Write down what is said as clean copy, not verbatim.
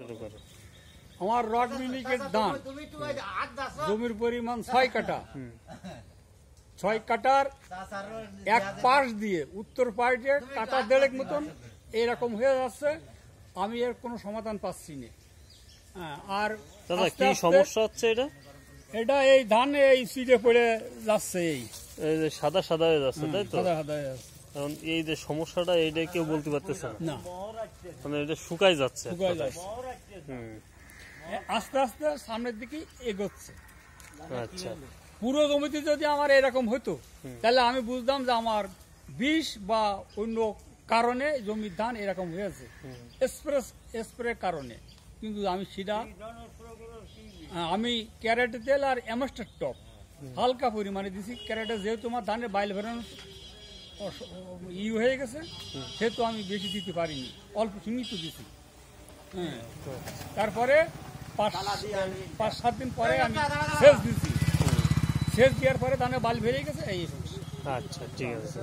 শুরু করে? আমার রড মিনিকেট ধান জমির পরিমাণ 6 কাঠা। 6 কাঠার এক পাশ দিয়ে উত্তর পাশে কাটা 1.5 মতন এরকম হয়ে যাচ্ছে। আমি এর কোনো সমাধান পাচ্ছি না। আর দাদা কি সমস্যা হচ্ছে এটা? এটা এই ধান এই সিটে পড়ে যাচ্ছে, এই যে সাদা সাদা হয়ে যাচ্ছে, তাই তো? সাদা সাদা হয়ে যাচ্ছে। কারণ এই যে সমস্যাটা এইটা কেউ বলতে পারতেছে না, মানে এটা শুকাই যাচ্ছে। আস্তে আস্তে সামনের দিকে এগোচ্ছে। আচ্ছা, পুরো জমিতে যদি আমার এরকম হতো তাহলে আমি বুঝতাম যে আমার বিষ বা অন্য কারণে জমির ধান এরকম হয়েছে, স্প্রে কারণে। কিন্তু আমি সেটা আমি ক্যারেটে তেল আর অ্যামস্টার টপ হালকা পরিমাণে দিছি। ক্যারেটে যেহেতু আমার ধানের বাইল বেরোনো হয়ে গেছে, সেহেতু আমি বেশি দিতে পারিনি, অল্প সীমিত দিছি। তারপরে 5-7 দিন পরে আমি সেচ দিছি। সেচ দেওয়ার পরে ধানের বাইল বেরিয়ে গেছে। এই আচ্ছা, ঠিক আছে।